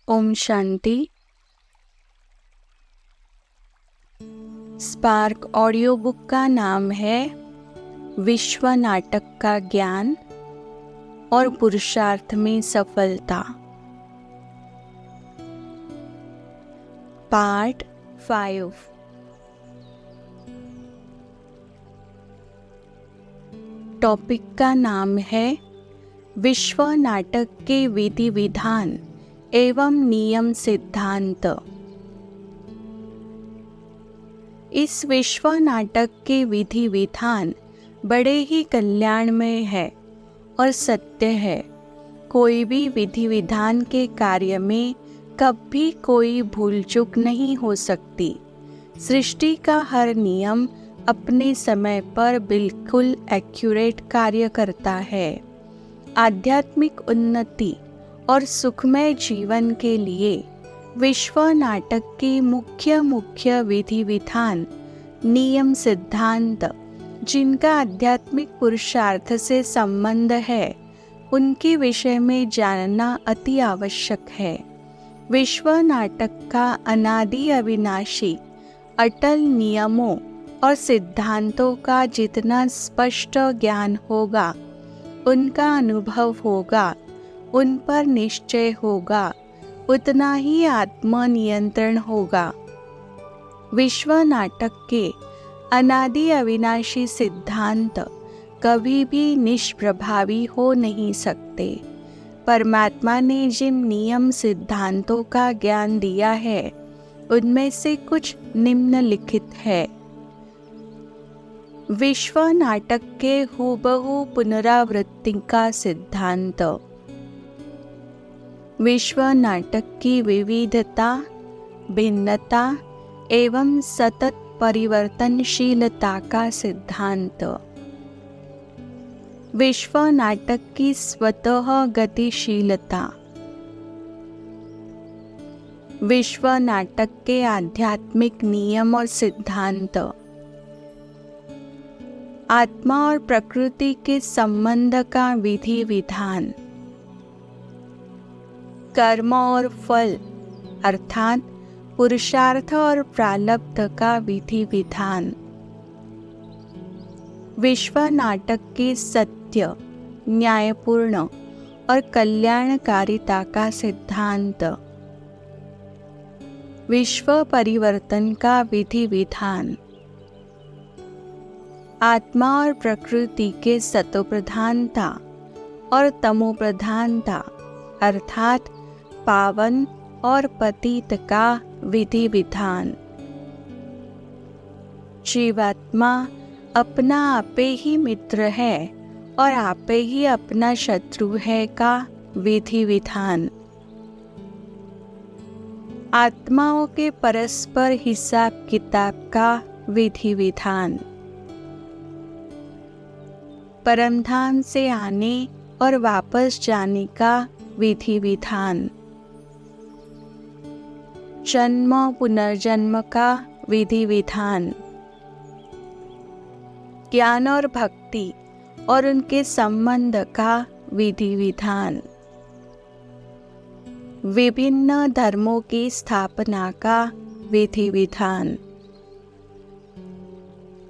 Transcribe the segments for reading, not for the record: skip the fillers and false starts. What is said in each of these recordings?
Om Shanti. Spark audio book का नाम है विश्व नाटक का ज्ञान और पुरुषार्थ में सफलता, पार्ट 5। टॉपिक का नाम है विश्व नाटक के विधि विधान एवं नियम सिद्धांत। इस विश्व नाटक के विधि विधान बड़े ही कल्याणमय है और सत्य है। कोई भी विधि विधान के कार्य में कभी कोई भूल चूक नहीं हो सकती। सृष्टि का हर नियम अपने समय पर बिल्कुल एक्यूरेट कार्य करता है। आध्यात्मिक उन्नति और सुखमय जीवन के लिए विश्व नाटक के मुख्य विधि विधान, नियम सिद्धांत, जिनका आध्यात्मिक पुरुषार्थ से संबंध है, उनके विषय में जानना अति आवश्यक है। विश्व नाटक का अनादि अविनाशी अटल नियमों और सिद्धांतों का जितना स्पष्ट ज्ञान होगा, उनका अनुभव होगा, उन पर निश्चय होगा, उतना ही आत्मनियंत्रण होगा। विश्व नाटक के अनादि अविनाशी सिद्धांत कभी भी निष्प्रभावी हो नहीं सकते। परमात्मा ने जिन नियम सिद्धांतों का ज्ञान दिया है, उनमें से कुछ निम्नलिखित है। विश्व नाटक के हूबहू पुनरावृत्ति का सिद्धांत। विश्व नाटक की विविधता, भिन्नता एवं सतत परिवर्तनशीलता का सिद्धांत। विश्व नाटक की स्वतः गतिशीलता। विश्व नाटक के आध्यात्मिक नियम और सिद्धांत। आत्मा और प्रकृति के संबंध का विधि विधान। कर्म और फल अर्थात पुरुषार्थ और प्रारब्ध का विधि विधान। विश्व नाटक के सत्य, न्यायपूर्ण और कल्याणकारिता का सिद्धांत। विश्व परिवर्तन का विधि विधान। आत्मा और प्रकृति के सतोप्रधानता और तमोप्रधानता अर्थात पावन और पतित का विधि विधान। जीवात्मा अपना आपे ही मित्र है और आपे ही अपना शत्रु है का विधि विधान। आत्माओं के परस्पर हिसाब किताब का विधि विधान। परमधाम से आने और वापस जाने का विधि विधान। जन्म पुनर्जन्म का विधि विधान। ज्ञान और भक्ति और उनके संबंध का विधि विधान। विभिन्न धर्मों की स्थापना का विधि विधान।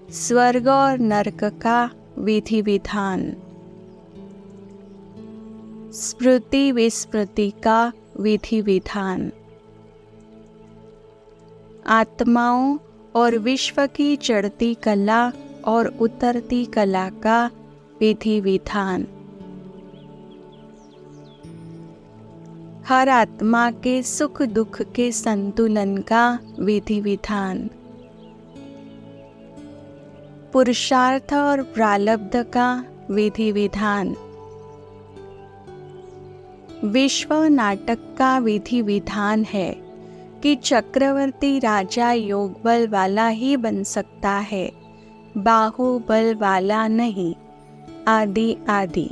स्वर्ग और नरक का विधि विधान। स्मृति विस्मृति का विधि विधान। आत्माओं और विश्व की चढ़ती कला और उतरती कला का विधि विधान। हर आत्मा के सुख दुख के संतुलन का विधि विधान। पुरुषार्थ और प्रारब्ध का विधि विधान। विश्व नाटक का विधि विधान है कि चक्रवर्ती राजा योग बल वाला ही बन सकता है, बाहुबल वाला नहीं, आदि आदि।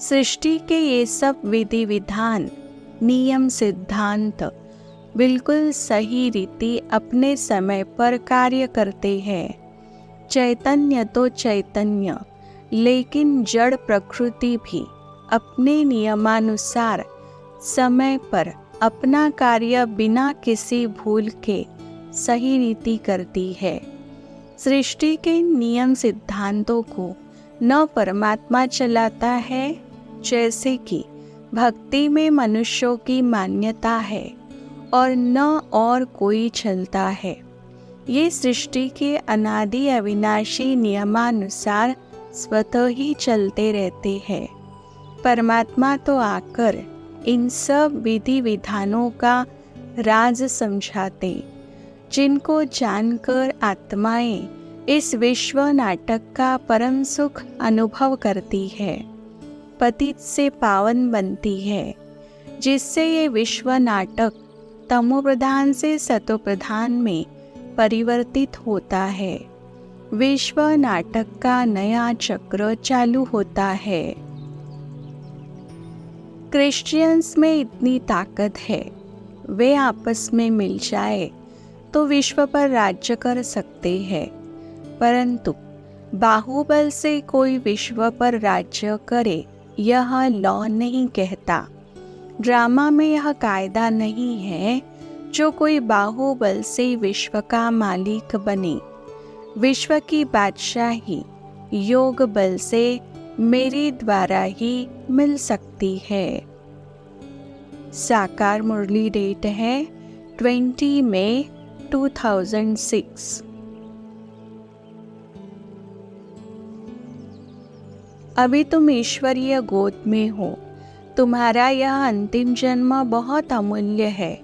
सृष्टि के ये सब विधि विधान, नियम सिद्धांत बिल्कुल सही रीति अपने समय पर कार्य करते हैं। चैतन्य तो चैतन्य, लेकिन जड़ प्रकृति भी अपने नियमानुसार समय पर अपना कार्य बिना किसी भूल के सही रीति करती है। सृष्टि के नियम सिद्धांतों को न परमात्मा चलाता है, जैसे कि भक्ति में मनुष्यों की मान्यता है, और न और कोई चलता है। ये सृष्टि के अनादि अविनाशी नियमानुसार स्वतः ही चलते रहते हैं। परमात्मा तो आकर इन सब विधि विधानों का राज समझाते, जिनको जानकर आत्माएं इस विश्व नाटक का परम सुख अनुभव करती है, पतित से पावन बनती है, जिससे ये विश्व नाटक तमोप्रधान से सतोप्रधान में परिवर्तित होता है। विश्व नाटक का नया चक्र चालू होता है। क्रिश्चियंस में इतनी ताकत है, वे आपस में मिल जाए तो विश्व पर राज्य कर सकते हैं, परंतु बाहुबल से कोई विश्व पर राज्य करे यह लॉ नहीं कहता। ड्रामा में यह कायदा नहीं है जो कोई बाहुबल से विश्व का मालिक बने। विश्व की बादशाही योग बल से मेरे द्वारा ही मिल सकती है। साकार मुरली डेट है 20 मई 2006। अभी तुम ईश्वरीय गोद में हो। तुम्हारा यह अंतिम जन्म बहुत अमूल्य है।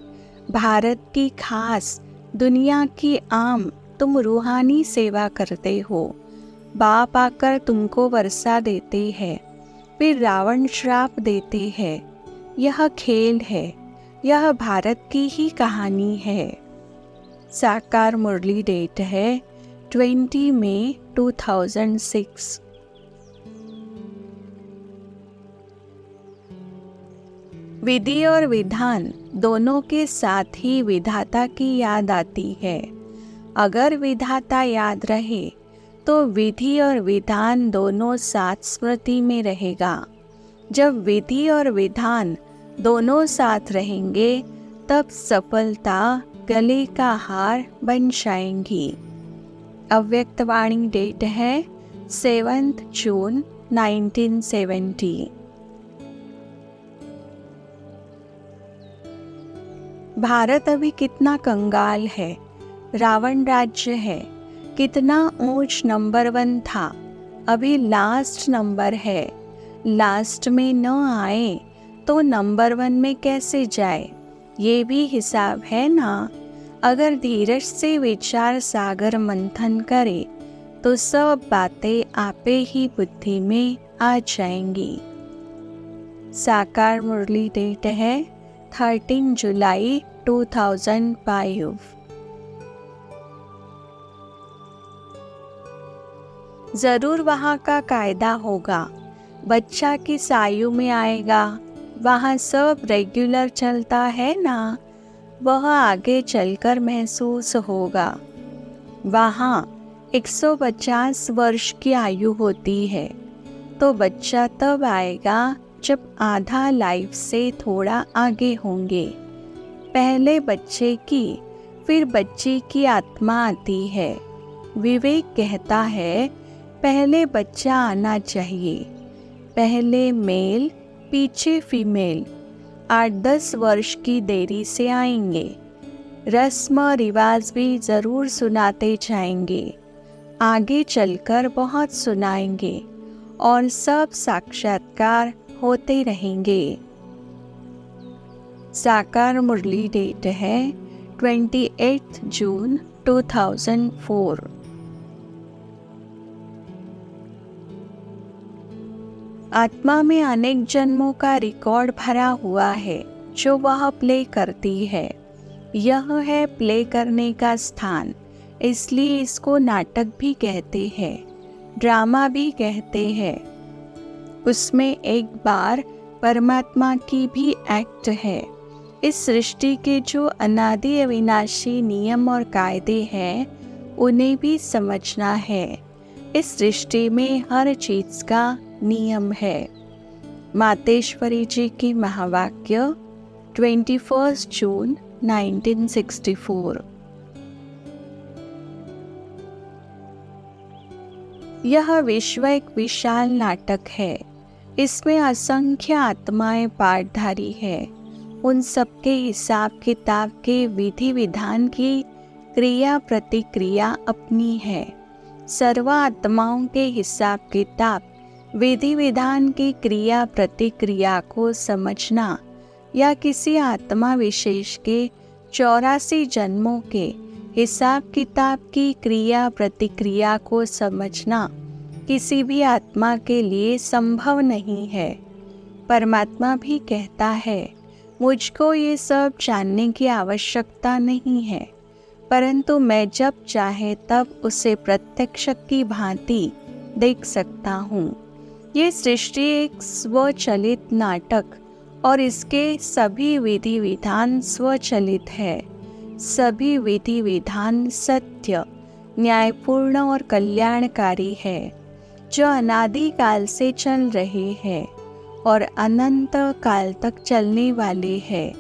भारत की खास, दुनिया की आम तुम रूहानी सेवा करते हो। बाप आकर तुमको वर्षा देते हैं, फिर रावण श्राप देते हैं। यह खेल है, यह भारत की ही कहानी है। साकार मुरली डेट है 20 मई 2006। विधि और विधान दोनों के साथ ही विधाता की याद आती है। अगर विधाता याद रहे तो विधि और विधान दोनों साथ स्मृति में रहेगा। जब विधि और विधान दोनों साथ रहेंगे तब सफलता गले का हार बन जाएंगी। अव्यक्तवाणी डेट है 7 जून 1970। भारत अभी कितना कंगाल है। रावण राज्य है, कितना ऊंच नंबर 1 था, अभी लास्ट नंबर है। लास्ट में न आए तो नंबर 1 में कैसे जाए, ये भी हिसाब है ना। अगर धीरज से विचार सागर मंथन करे तो सब बातें आपे ही बुद्धि में आ जाएंगी। साकार मुरली डेट है 13 जुलाई 2005। जरूर वहाँ का कायदा होगा। बच्चा किस आयु में आएगा, वहाँ सब रेगुलर चलता है ना, वह आगे चलकर महसूस होगा। वहाँ 150 वर्ष की आयु होती है, तो बच्चा तब आएगा जब आधा लाइफ से थोड़ा आगे होंगे। पहले बच्चे की, फिर बच्ची की आत्मा आती है। विवेक कहता है पहले बच्चा आना चाहिए, पहले मेल पीछे फीमेल। 8-10 वर्ष की देरी से आएंगे। रस्म रिवाज भी ज़रूर सुनाते जाएंगे, आगे चलकर बहुत सुनाएंगे और सब साक्षात्कार होते रहेंगे। साकार मुरली डेट है 28 जून 2004। आत्मा में अनेक जन्मों का रिकॉर्ड भरा हुआ है जो वह प्ले करती है। यह है प्ले करने का स्थान, इसलिए इसको नाटक भी कहते हैं, ड्रामा भी कहते हैं। उसमें एक बार परमात्मा की भी एक्ट है। इस सृष्टि के जो अनादि अविनाशी नियम और कायदे हैं उन्हें भी समझना है। इस सृष्टि में हर चीज का नियम है। मातेश्वरी जी की महावाक्य 21 जून 1964। यह विश्व एक विशाल नाटक है। इसमें असंख्य आत्माएं पाठधारी है। उन सबके हिसाब किताब के विधि विधान की क्रिया प्रतिक्रिया अपनी है। सर्व आत्माओं के हिसाब किताब विधि विधान की क्रिया प्रतिक्रिया को समझना या किसी आत्मा विशेष के 84 जन्मों के हिसाब किताब की क्रिया प्रतिक्रिया को समझना किसी भी आत्मा के लिए संभव नहीं है। परमात्मा भी कहता है, मुझको ये सब जानने की आवश्यकता नहीं है, परंतु मैं जब चाहे तब उसे प्रत्यक्ष की भांति देख सकता हूँ। ये सृष्टि एक स्वचलित नाटक और इसके सभी विधि विधान स्वचलित है। सभी विधि विधान सत्य, न्यायपूर्ण और कल्याणकारी है, जो अनादि काल से चल रहे हैं और अनंत काल तक चलने वाले हैं।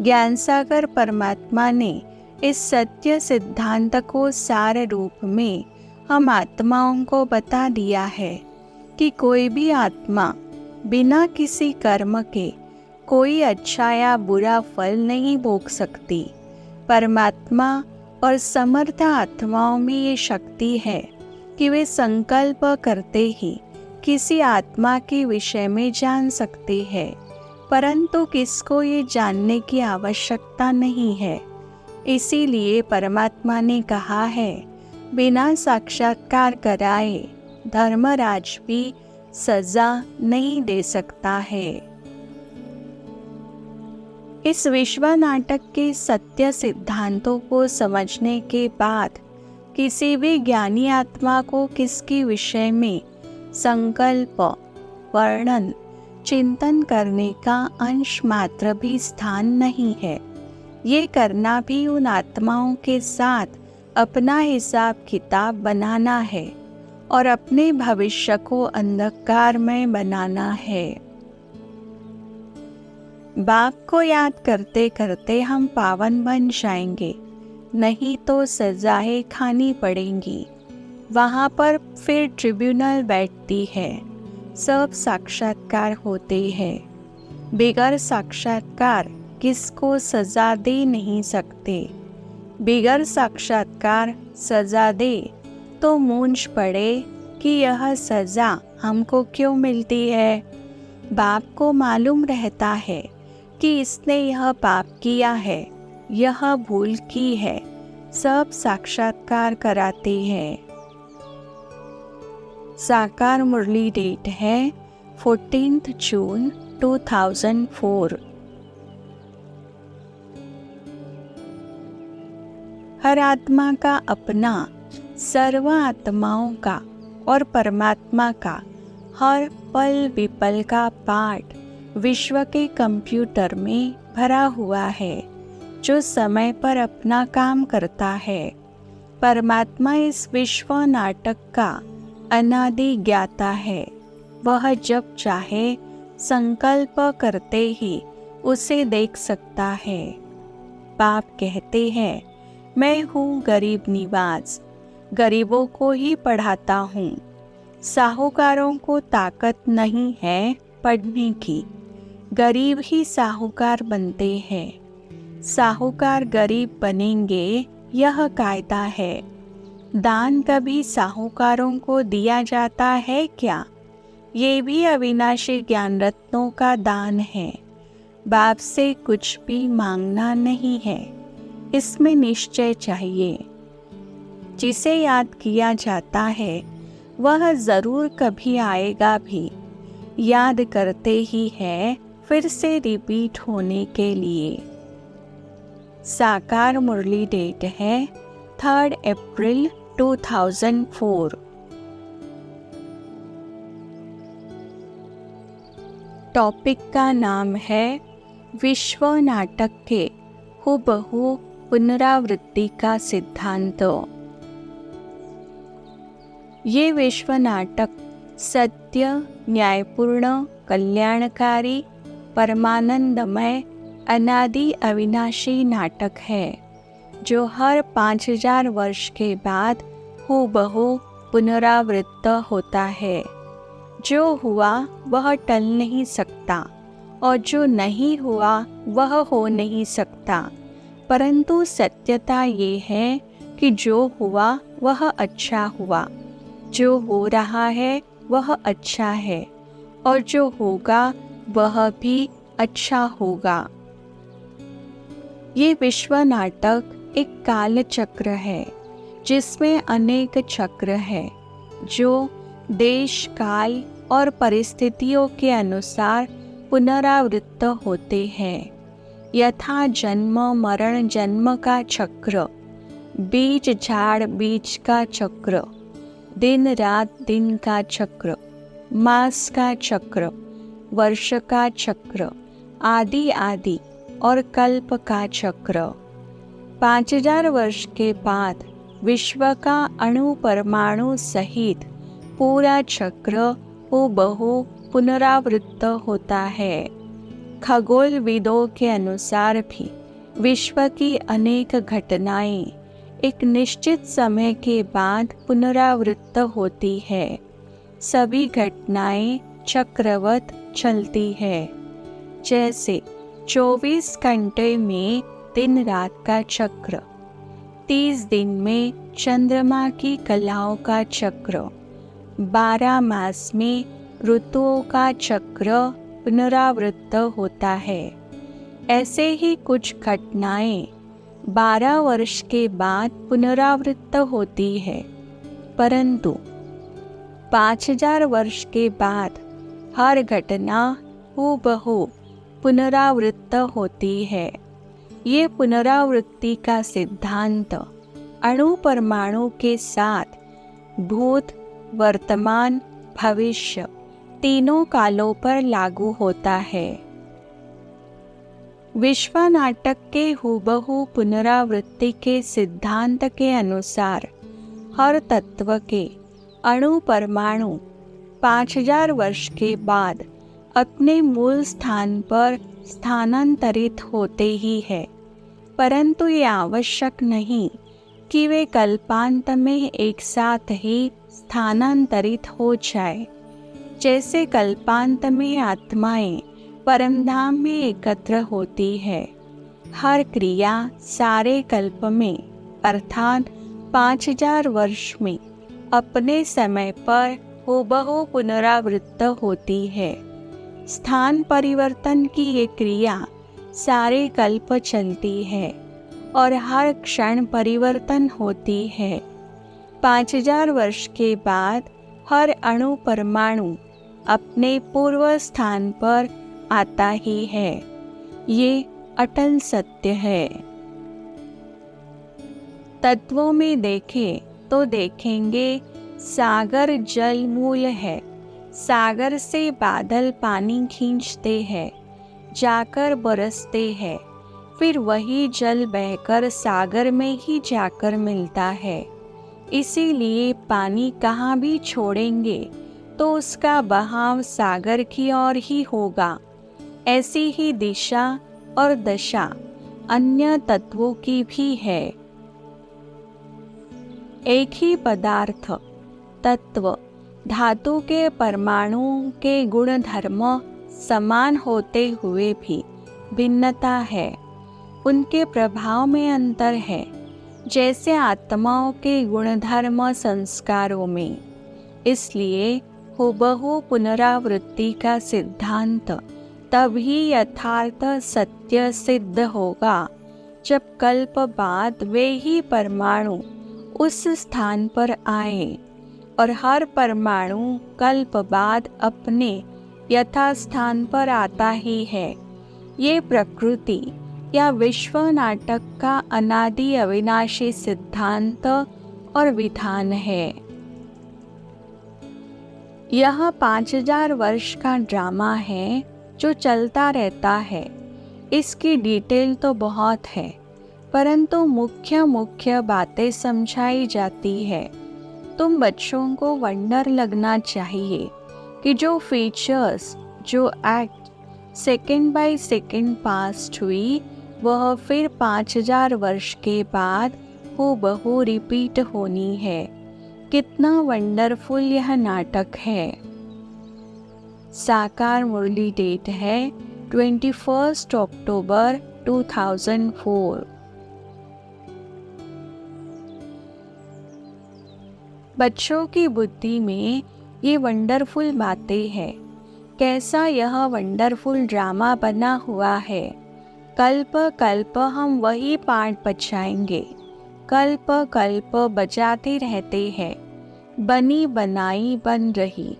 ज्ञान सागर परमात्मा ने इस सत्य सिद्धांत को सार रूप में हम आत्माओं को बता दिया है कि कोई भी आत्मा बिना किसी कर्म के कोई अच्छा या बुरा फल नहीं भोग सकती। परमात्मा और समर्थ आत्माओं में ये शक्ति है कि वे संकल्प करते ही किसी आत्मा के विषय में जान सकते हैं, परंतु किसको ये जानने की आवश्यकता नहीं है। इसीलिए परमात्मा ने कहा है, बिना साक्षात्कार कराए धर्मराज भी सजा नहीं दे सकता है। इस विश्व नाटक के सत्य सिद्धांतों को समझने के बाद किसी भी ज्ञानी आत्मा को किसके विषय में संकल्प, वर्णन, चिंतन करने का अंश मात्र भी स्थान नहीं है। ये करना भी उन आत्माओं के साथ अपना हिसाब किताब बनाना है और अपने भविष्य को अंधकार में बनाना है। बाप को याद करते करते हम पावन बन जाएंगे, नहीं तो सजाएं खानी पड़ेंगी। वहाँ पर फिर ट्रिब्यूनल बैठती है, सब साक्षात्कार होते हैं। बिगर साक्षात्कार किसको सजा दे नहीं सकते। बिगर साक्षात्कार सजा दे तो मूंछ पड़े कि यह सजा हमको क्यों मिलती है। बाप को मालूम रहता है कि इसने यह पाप किया है, यह भूल की है, सब साक्षात्कार कराते हैं। साकार मुरली डेट है 14 जून 2004। हर आत्मा का अपना, सर्व आत्माओं का और परमात्मा का हर पल विपल का पाठ विश्व के कंप्यूटर में भरा हुआ है, जो समय पर अपना काम करता है। परमात्मा इस विश्व नाटक का अनादि ज्ञाता है। वह जब चाहे संकल्प करते ही उसे देख सकता है। बाप कहते हैं, मैं हूँ गरीब निवाज, गरीबों को ही पढ़ाता हूँ। साहूकारों को ताकत नहीं है पढ़ने की, गरीब ही साहूकार बनते हैं। साहूकार गरीब बनेंगे, यह कायदा है। दान कभी साहूकारों को दिया जाता है क्या? ये भी अविनाशी ज्ञान रत्नों का दान है। बाप से कुछ भी मांगना नहीं है, इसमें निश्चय चाहिए। जिसे याद किया जाता है वह जरूर कभी आएगा भी। याद करते ही है फिर से रिपीट होने के लिए। साकार मुरली डेट है 3 अप्रैल 2004। टॉपिक का नाम है विश्व नाटक के हुबहू पुनरावृत्ति का सिद्धांत। ये विश्व नाटक सत्य, न्यायपूर्ण कल्याणकारी, परमानंदमय, अनादि अविनाशी नाटक है, जो हर 5000 वर्ष के बाद हूबहू पुनरावृत्त होता है। जो हुआ वह टल नहीं सकता और जो नहीं हुआ वह हो नहीं सकता, परंतु सत्यता ये है कि जो हुआ वह अच्छा हुआ, जो हो रहा है वह अच्छा है, और जो होगा वह भी अच्छा होगा। ये विश्व नाटक एक काल चक्र है, जिसमें अनेक चक्र है, जो देश, काल और परिस्थितियों के अनुसार पुनरावृत्त होते हैं। यथा जन्म मरण जन्म का चक्र, बीज झाड़ बीज का चक्र, दिन रात दिन का चक्र, मास का चक्र, वर्ष का चक्र, आदि आदि, और कल्प का चक्र। 5000 वर्ष के बाद विश्व का अणु परमाणु सहित पूरा चक्र हूबहू पुनरावृत्त होता है। खगोलविदों के अनुसार भी विश्व की अनेक घटनाएं एक निश्चित समय के बाद पुनरावृत्त होती है। सभी घटनाएं चक्रवत चलती है। जैसे 24 घंटे में दिन रात का चक्र, 30 दिन में चंद्रमा की कलाओं का चक्र, 12 मास में ऋतुओं का चक्र पुनरावृत्त होता है। ऐसे ही कुछ घटनाएं 12 वर्ष के बाद पुनरावृत्त होती है, परंतु 5000 वर्ष के बाद हर घटना हूबहू पुनरावृत्त होती है। ये पुनरावृत्ति का सिद्धांत अणु परमाणु के साथ भूत, वर्तमान, भविष्य तीनों कालों पर लागू होता है। विश्व नाटक के हूबहू पुनरावृत्ति के सिद्धांत के अनुसार हर तत्व के अणु परमाणु 5000 वर्ष के बाद अपने मूल स्थान पर स्थानांतरित होते ही है, परंतु ये आवश्यक नहीं कि वे कल्पांत में एक साथ ही स्थानांतरित हो जाए। जैसे कल्पांत में आत्माएं परमधाम में एकत्र होती है, हर क्रिया सारे कल्प में अर्थात 5000 वर्ष में अपने समय पर हूबहू पुनरावृत्त होती है। स्थान परिवर्तन की ये क्रिया सारे कल्प चलती है और हर क्षण परिवर्तन होती है। 5000 वर्ष के बाद हर अणु परमाणु अपने पूर्व स्थान पर आता ही है। ये अटल सत्य है। तत्वों में देखें तो देखेंगे सागर जल मूल है। सागर से बादल पानी खींचते हैं, जाकर बरसते हैं, फिर वही जल बहकर सागर में ही जाकर मिलता है। इसीलिए पानी कहाँ भी छोड़ेंगे तो उसका बहाव सागर की ओर ही होगा। ऐसी ही दिशा और दशा अन्य तत्वों की भी है। एक ही पदार्थ, तत्व, धातु के परमाणुओं के गुण धर्म समान होते हुए भी भिन्नता है। उनके प्रभाव में अंतर है, जैसे आत्माओं के गुणधर्म संस्कारों में। इसलिए हूबहू पुनरावृत्ति का सिद्धांत तभी यथार्थ सत्य सिद्ध होगा जब कल्प बाद वे ही परमाणु उस स्थान पर आए और हर परमाणु कल्प बाद अपने यथास्थान पर आता ही है। ये प्रकृति या विश्व नाटक का अनादि अविनाशी सिद्धांत और विधान है। यह 5000 वर्ष का ड्रामा है जो चलता रहता है। इसकी डिटेल तो बहुत है, परंतु मुख्य मुख्य बातें समझाई जाती है। तुम बच्चों को वंडर लगना चाहिए कि जो फीचर्स जो act second by second past हुई वह फिर 5000 वर्ष के बाद हूबहू रिपीट होनी है। कितना वंडरफुल यह नाटक है। साकार मुरली डेट है 21 अक्टूबर 2004। बच्चों की बुद्धि में ये वंडरफुल बातें हैं। कैसा यह वंडरफुल ड्रामा बना हुआ है। कल्प कल्प हम वही पाठ बजाएंगे। कल्प कल्प बजाते रहते हैं। बनी बनाई बन रही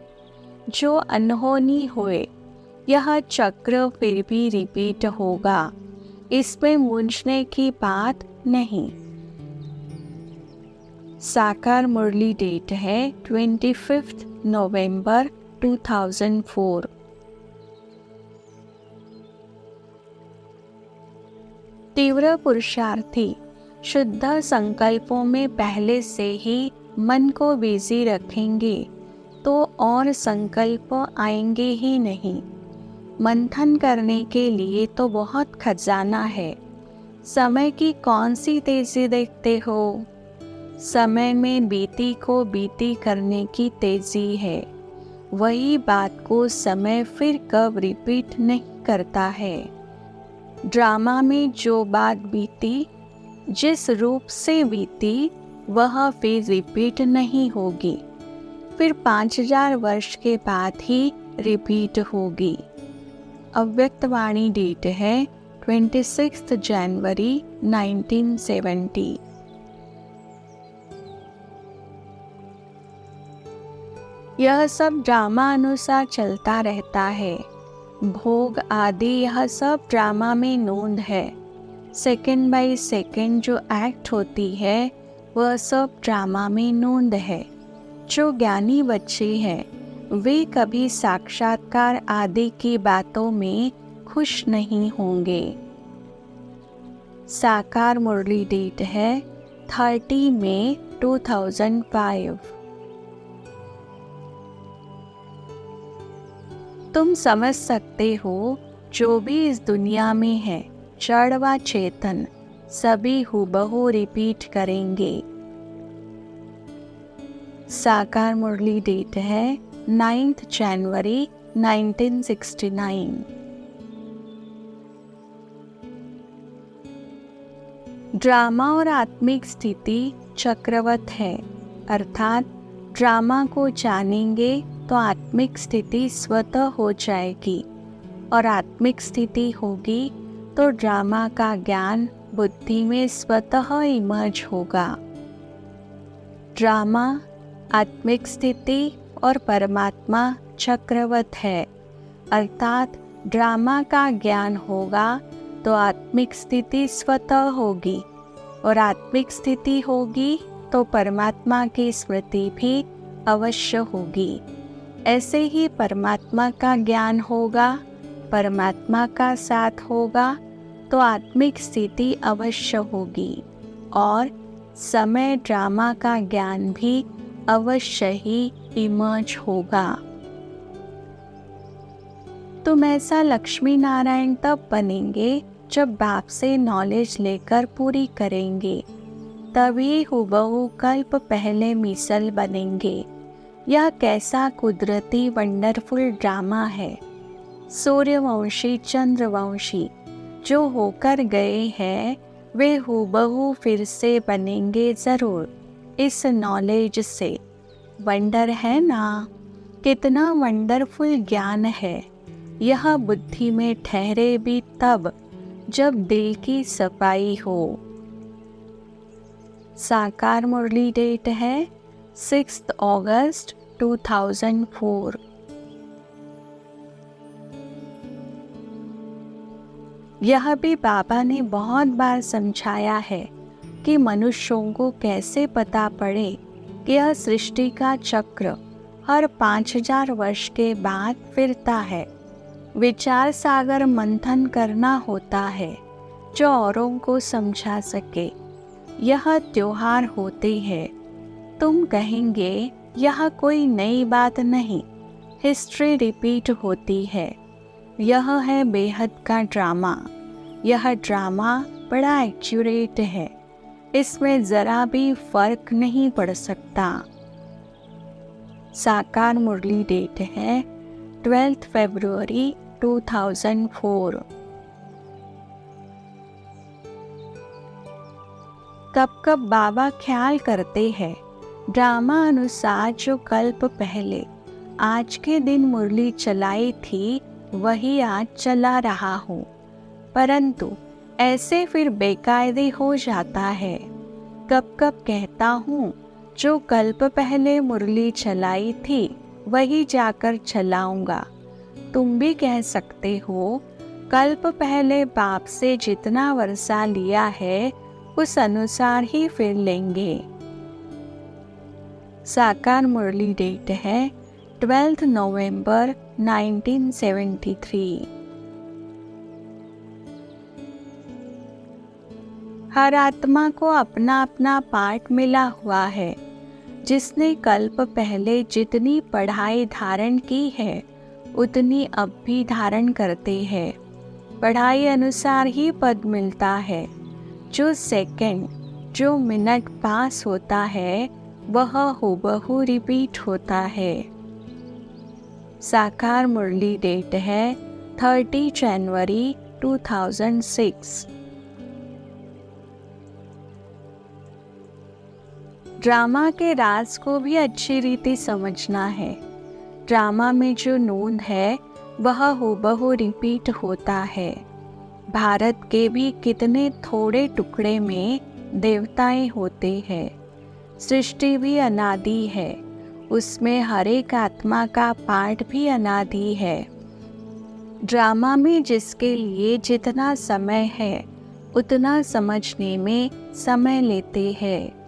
जो अनहोनी हुए, यह चक्र फिर भी रिपीट होगा। इसमें मूंझने की बात नहीं। साकार मुरली डेट है 25 नवंबर 2004। तीव्र पुरुषार्थी शुद्ध संकल्पों में पहले से ही मन को बिजी रखेंगे तो और संकल्प आएंगे ही नहीं। मंथन करने के लिए तो बहुत खजाना है। समय की कौन सी तेजी देखते हो। समय में बीती को बीती करने की तेजी है। वही बात को समय फिर कब रिपीट नहीं करता है। ड्रामा में जो बात बीती, जिस रूप से बीती, वह फिर रिपीट नहीं होगी। फिर 5000 वर्ष के बाद ही रिपीट होगी। अव्यक्तवाणी डेट है 26 जनवरी 1970। यह सब ड्रामा अनुसार चलता रहता है। भोग आदि यह सब ड्रामा में नोंद है। सेकंड बाय सेकंड जो एक्ट होती है वह सब ड्रामा में नोंद है। जो ज्ञानी बच्चे हैं वे कभी साक्षात्कार आदि की बातों में खुश नहीं होंगे। साकार मुरली डेट है 30 मई 2005। तुम समझ सकते हो जो भी इस दुनिया में है, जड़ व चेतन, सभी हूबहू रिपीट करेंगे। साकार मुरली डेट है 9 जनवरी 1969। ड्रामा और आत्मिक स्थिति चक्रवत है, अर्थात ड्रामा को जानेंगे तो आत्मिक स्थिति स्वतः हो जाएगी और आत्मिक स्थिति होगी तो ड्रामा का ज्ञान बुद्धि में स्वतः इमर्ज होगा। ड्रामा, आत्मिक स्थिति और परमात्मा चक्रवत है, अर्थात ड्रामा का ज्ञान होगा तो आत्मिक स्थिति स्वतः होगी और आत्मिक स्थिति होगी तो परमात्मा की स्मृति भी अवश्य होगी। ऐसे ही परमात्मा का ज्ञान होगा, परमात्मा का साथ होगा तो आत्मिक स्थिति अवश्य होगी और समय ड्रामा का ज्ञान भी अवश्य ही इमर्ज होगा। तुम ऐसा लक्ष्मी नारायण तब बनेंगे जब बाप से नॉलेज लेकर पूरी करेंगे, तभी हुबहू कल्प पहले मिसल बनेंगे। यह कैसा कुदरती वंडरफुल ड्रामा है। सूर्यवंशी चंद्रवंशी जो होकर गए हैं वे हूबहू फिर से बनेंगे ज़रूर इस नॉलेज से। वंडर है ना, कितना वंडरफुल ज्ञान है। यह बुद्धि में ठहरे भी तब जब दिल की सफाई हो। साकार मुरली डेट है 6 अगस्त 2004। यह भी बाबा ने बहुत बार समझाया है कि मनुष्यों को कैसे पता पड़े कि यह सृष्टि का चक्र हर 5000 वर्ष के बाद फिरता है। विचार सागर मंथन करना होता है जो औरों को समझा सके। यह त्योहार होते हैं। तुम कहेंगे यह कोई नई बात नहीं, हिस्ट्री रिपीट होती है। यह है बेहद का ड्रामा। यह ड्रामा बड़ा एक्यूरेट है, इसमें ज़रा भी फर्क नहीं पड़ सकता। साकार मुरली डेट है 12 फरवरी 2004। कब कब बाबा ख्याल करते हैं, ड्रामा अनुसार जो कल्प पहले आज के दिन मुरली चलाई थी वही आज चला रहा हूँ, परंतु ऐसे फिर बेकायदे हो जाता है। कब कब कहता हूँ जो कल्प पहले मुरली चलाई थी वही जाकर चलाऊंगा। तुम भी कह सकते हो कल्प पहले बाप से जितना वर्षा लिया है उस अनुसार ही फिर लेंगे। साकार मुरली डेट है 12 नवंबर 1973। हर आत्मा को अपना अपना पाठ मिला हुआ है। जिसने कल्प पहले जितनी पढ़ाई धारण की है उतनी अब भी धारण करते हैं। पढ़ाई अनुसार ही पद मिलता है। जो सेकंड, जो मिनट पास होता है वह हूबहू रिपीट होता है। साकार मुरली डेट है 30 जनवरी 2006। ड्रामा के राज को भी अच्छी रीति समझना है। ड्रामा में जो नोंद है वह हूबहू रिपीट होता है। भारत के भी कितने थोड़े टुकड़े में देवताएं होते हैं। सृष्टि भी अनादि है, उसमें हर एक आत्मा का पाठ भी अनादि है। ड्रामा में जिसके लिए जितना समय है उतना समझने में समय लेते हैं।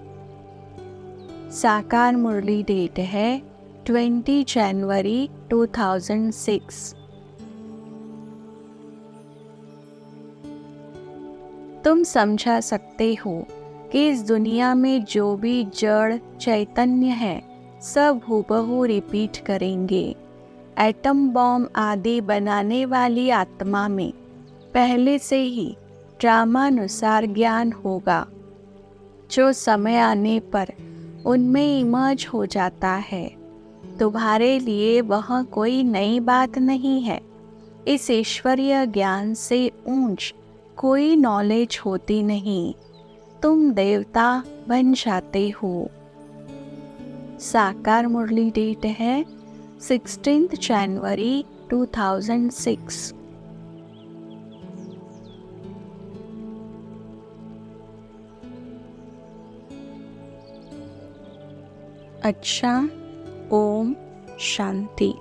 साकार मुरली डेट है 20 जनवरी 2006। तुम समझा सकते हो कि इस दुनिया में जो भी जड़ चैतन्य है सब हूबहू रिपीट करेंगे। एटम बॉम्ब आदि बनाने वाली आत्मा में पहले से ही ड्रामानुसार ज्ञान होगा, जो समय आने पर उनमें इमर्ज हो जाता है। तुम्हारे लिए वह कोई नई बात नहीं है। इस ईश्वरीय ज्ञान से ऊंच कोई नॉलेज होती नहीं। तुम देवता बन जाते हो। साकार मुरली डेट है 16 जनवरी 2006। अच्छा, ओम शांति।